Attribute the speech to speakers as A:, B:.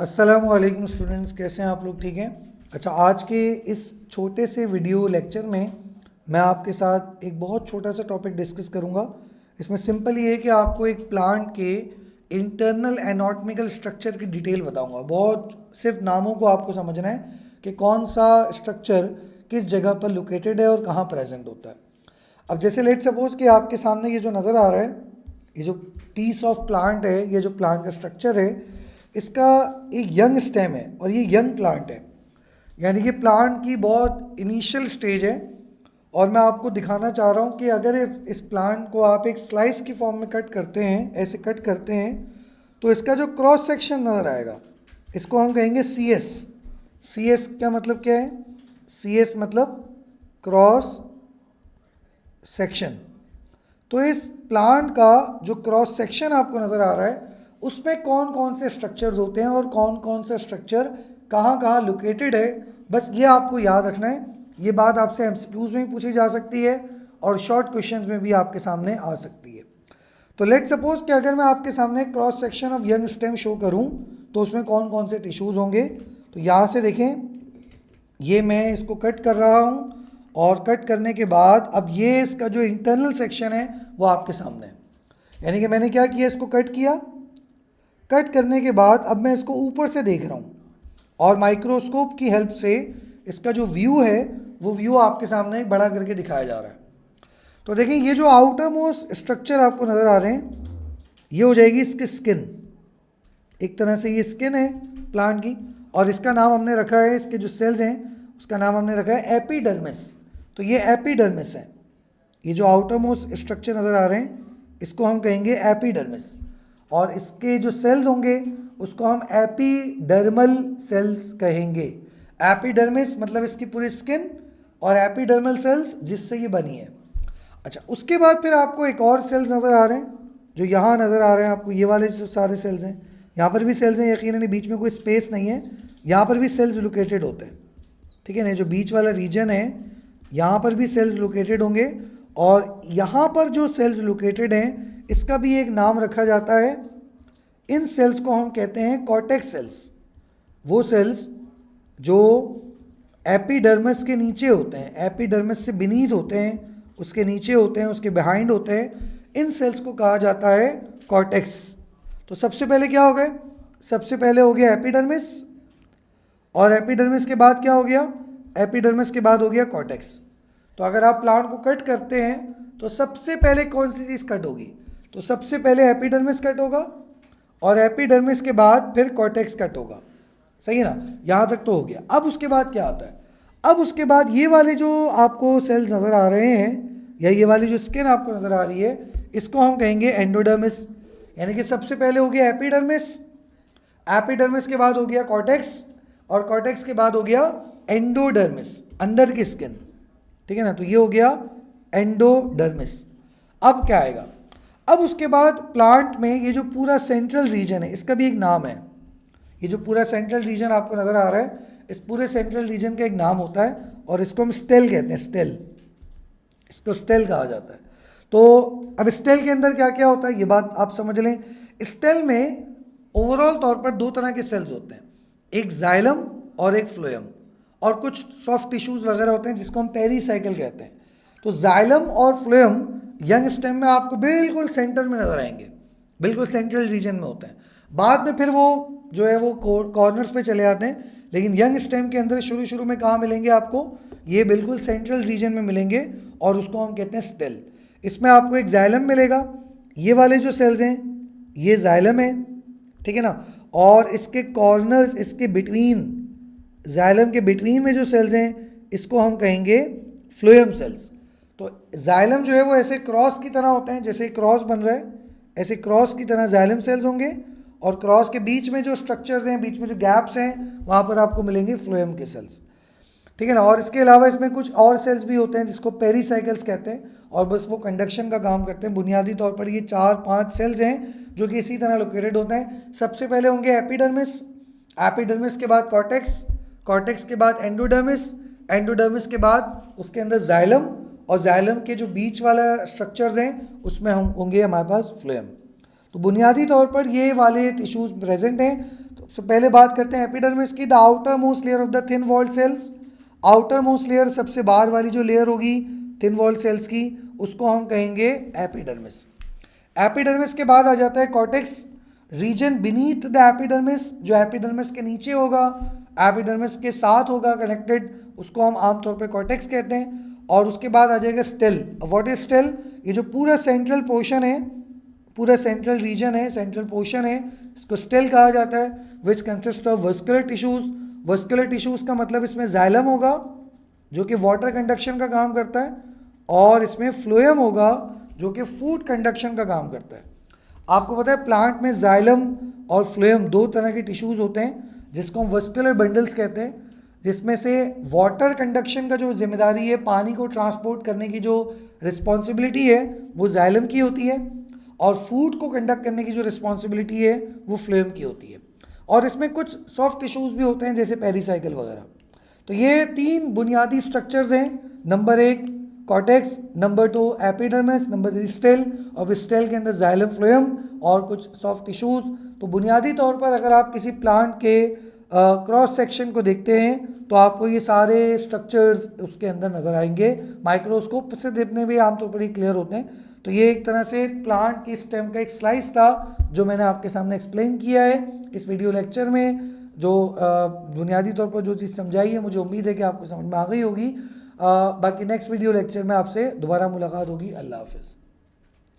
A: अस्सलामुअलैकुम स्टूडेंट्स, कैसे हैं आप लोग? ठीक हैं। अच्छा, आज के इस छोटे से वीडियो लेक्चर में मैं आपके साथ एक बहुत छोटा सा टॉपिक डिस्कस करूंगा। इसमें सिंपल ये है कि आपको एक प्लांट के इंटरनल एनाटॉमिकल स्ट्रक्चर की डिटेल बताऊंगा। बहुत सिर्फ नामों को आपको समझना है कि कौन सा स्ट्रक्चर किस जगह पर लोकेटेड है और कहाँ प्रेजेंट होता है। अब जैसे लेट सपोज कि आपके सामने ये जो नज़र आ रहा है, ये जो पीस ऑफ प्लांट है, ये जो प्लांट का स्ट्रक्चर है, इसका एक यंग स्टेम है और ये यंग प्लांट है, यानी कि प्लांट की बहुत इनिशियल स्टेज है। और मैं आपको दिखाना चाह रहा हूँ कि अगर इस प्लांट को आप एक स्लाइस की फॉर्म में कट करते हैं, ऐसे कट करते हैं, तो इसका जो क्रॉस सेक्शन नज़र आएगा, इसको हम कहेंगे सी एस। सी एस का मतलब क्या है? सी एस मतलब क्रॉस सेक्शन। तो इस प्लांट का जो क्रॉस सेक्शन आपको नज़र आ रहा है, उसमें कौन कौन से स्ट्रक्चर्स होते हैं और कौन कौन सा स्ट्रक्चर कहाँ कहाँ लोकेटेड है, बस ये आपको याद रखना है। ये बात आपसे एमसीक्यूज में भी पूछी जा सकती है और शॉर्ट क्वेश्चंस में भी आपके सामने आ सकती है। तो लेट सपोज कि अगर मैं आपके सामने cross section of young stem show करूँ तो उसमें कौन कौन से टिश्यूज़ होंगे। तो यहाँ से देखें, ये मैं इसको कट कर रहा हूँ और कट करने के बाद अब ये इसका जो इंटरनल सेक्शन है वो आपके सामने है। यानी कि मैंने क्या किया, इसको कट किया। कट करने के बाद अब मैं इसको ऊपर से देख रहा हूँ और माइक्रोस्कोप की हेल्प से इसका जो व्यू है वो व्यू आपके सामने बड़ा करके दिखाया जा रहा है। तो देखिए, ये जो आउटर मोस्ट स्ट्रक्चर आपको नज़र आ रहे हैं, ये हो जाएगी इसकी स्किन। एक तरह से ये स्किन है प्लांट की, और इसका नाम हमने रखा है, इसके जो सेल्स हैं उसका नाम हमने रखा है एपिडर्मिस। तो ये एपिडर्मिस है। ये जो आउटर मोस्ट स्ट्रक्चर नज़र आ रहे हैं इसको हम कहेंगे एपिडर्मिस, और इसके जो सेल्स होंगे उसको हम एपिडर्मल सेल्स कहेंगे। एपिडर्मिस मतलब इसकी पूरी स्किन, और एपिडर्मल सेल्स जिससे ये बनी है। अच्छा, उसके बाद फिर आपको एक और सेल्स नज़र आ रहे हैं, जो यहाँ नज़र आ रहे हैं आपको, ये वाले जो सारे सेल्स हैं, यहाँ पर भी सेल्स हैं, यकीनन बीच में कोई स्पेस नहीं है, यहाँ पर भी सेल्स लोकेटेड होते हैं। ठीक है ना, जो बीच वाला रीजन है यहाँ पर भी सेल्स लोकेटेड होंगे, और यहाँ पर जो सेल्स लोकेटेड हैं इसका भी एक नाम रखा जाता है। इन सेल्स को हम कहते हैं कॉर्टेक्स सेल्स। वो सेल्स जो एपिडर्मिस के नीचे होते हैं, एपिडर्मिस से बीनीथ होते हैं, उसके नीचे होते हैं, उसके बिहाइंड होते हैं, इन सेल्स को कहा जाता है कॉर्टेक्स। तो सबसे पहले क्या हो गए? सबसे पहले हो गया एपिडर्मिस, और एपिडर्मिस के बाद क्या हो गया? एपिडर्मिस के बाद हो गया कॉर्टेक्स। तो अगर आप प्लांट को कट करते हैं तो सबसे पहले कौन सी चीज़ कट होगी? तो सबसे पहले एपिडर्मिस कट होगा, और एपिडर्मिस के बाद फिर कॉर्टेक्स कट होगा। सही है ना? यहाँ तक तो हो गया। अब उसके बाद क्या आता है? अब उसके बाद ये वाले जो आपको सेल्स नज़र आ रहे हैं, या ये वाली जो स्किन आपको नज़र आ रही है, इसको हम कहेंगे एंडोडर्मिस। यानी कि सबसे पहले हो गया एपिडर्मिस, एपिडर्मिस के बाद हो गया कॉर्टेक्स, और कॉर्टेक्स के बाद हो गया एंडोडर्मिस, अंदर की स्किन। ठीक है ना? तो ये हो गया एंडोडर्मिस। अब क्या आएगा? अब उसके बाद प्लांट में ये जो पूरा सेंट्रल रीजन है, इसका भी एक नाम है। ये जो पूरा सेंट्रल रीजन आपको नज़र आ रहा है, इस पूरे सेंट्रल रीजन का एक नाम होता है, और इसको हम स्टेल कहते हैं। स्टेल, इसको स्टेल कहा जाता है। तो अब स्टेल के अंदर क्या क्या होता है ये बात आप समझ लें। स्टेल में ओवरऑल तौर पर दो तरह के सेल्स होते हैं, एक जाइलम और एक फ्लोएम, और कुछ सॉफ्ट टिश्यूज़ वगैरह होते हैं जिसको हम पेरीसाइकिल कहते हैं। तो जाइलम और फ्लोएम यंग स्टेम में आपको बिल्कुल सेंटर में नज़र आएंगे, बिल्कुल सेंट्रल रीजन में होते हैं। बाद में फिर वो जो है वो कॉर्नर्स पे चले आते हैं, लेकिन यंग स्टेम के अंदर शुरू शुरू में कहाँ मिलेंगे आपको? ये बिल्कुल सेंट्रल रीजन में मिलेंगे, और उसको हम कहते हैं स्टेल। इसमें आपको एक जाइलम मिलेगा, ये वाले जो सेल्स हैं ये जाइलम है। ठीक है ना? और इसके कॉर्नर्स, इसके बिटवीन, जाइलम के बिटवीन में जो सेल्स हैं इसको हम कहेंगे फ्लोएम सेल्स। तो जाइलम जो है वो ऐसे क्रॉस की तरह होते हैं, जैसे क्रॉस बन रहा है ऐसे क्रॉस की तरह जाइलम सेल्स होंगे, और क्रॉस के बीच में जो स्ट्रक्चर्स हैं, बीच में जो गैप्स हैं, वहाँ पर आपको मिलेंगे फ्लोएम के सेल्स। ठीक है ना? और इसके अलावा इसमें कुछ और सेल्स भी होते हैं जिसको पेरीसाइकल्स कहते हैं, और बस वो कंडक्शन का काम करते हैं। बुनियादी तौर पर ये 4-5 सेल्स हैं जो कि इसी तरह लोकेटेड होते हैं। सबसे पहले होंगे एपिडर्मिस, एपिडर्मिस के बाद कॉर्टेक्स, कॉर्टेक्स के बाद एंडोडर्मिस, एंडोडर्मिस के बाद उसके अंदर जाइलम, और जाइलम के जो बीच वाला स्ट्रक्चर्स हैं उसमें हम होंगे हमारे पास फ्लोएम। तो बुनियादी तौर पर ये वाले टिश्यूज़ प्रेजेंट हैं। तो तो पहले बात करते हैं एपिडर्मिस की। The outer most layer of the thin walled cells, outer most layer सबसे बाहर वाली जो लेयर होगी थिन वॉल्ड सेल्स की, उसको हम कहेंगे एपिडर्मिस। एपिडर्मिस के बाद आ जाता है cortex, region beneath the epidermis, जो एपिडर्मिस के नीचे होगा, एपिडर्मिस के साथ होगा कनेक्टेड, उसको हम आमतौर पे कॉर्टेक्स कहते हैं। और उसके बाद आ जाएगा स्टेल। What is stele? ये जो पूरा सेंट्रल पोर्शन है, पूरा सेंट्रल रीजन है, सेंट्रल पोर्शन है, इसको स्टेल कहा जाता है, which consist of vascular tissues. Vascular tissues का मतलब इसमें जाइलम होगा जो कि वाटर कंडक्शन का काम करता है, और इसमें फ्लोएम होगा जो कि फूड कंडक्शन का काम करता है। आपको पता है प्लांट में जाइलम और फ्लोएम दो तरह के टिश्यूज होते हैं जिसको हम वस्कुलर बंडल्स कहते हैं, जिसमें से वाटर कंडक्शन का जो जिम्मेदारी है, पानी को ट्रांसपोर्ट करने की जो रिस्पॉन्सिबिलिटी है वो जाइलम की होती है, और फूड को कंडक्ट करने की जो रिस्पॉन्सिबिलिटी है वो फ्लोएम की होती है। और इसमें कुछ सॉफ्ट टिश्यूज भी होते हैं जैसे पेरिसाइकिल वगैरह। तो ये तीन बुनियादी स्ट्रक्चर्स हैं, number 1 cortex, number 2 epidermis, number 3 stele, और स्टेल के अंदर जाइलम, फ्लोएम और कुछ सॉफ्ट टिश्यूज। तो बुनियादी तौर पर अगर आप किसी प्लांट के क्रॉस सेक्शन को देखते हैं तो आपको ये सारे स्ट्रक्चर्स उसके अंदर नज़र आएंगे। माइक्रोस्कोप से देखने में आमतौर पर ही क्लियर होते हैं। तो ये एक तरह से प्लांट की स्टेम का एक स्लाइस था जो मैंने आपके सामने एक्सप्लेन किया है इस वीडियो लेक्चर में। जो बुनियादी तौर पर जो चीज़ समझाई है, मुझे उम्मीद है कि आपको समझ में आ गई होगी। बाकी नेक्स्ट वीडियो लेक्चर में आपसे दोबारा मुलाकात होगी। अल्लाह हाफिज़।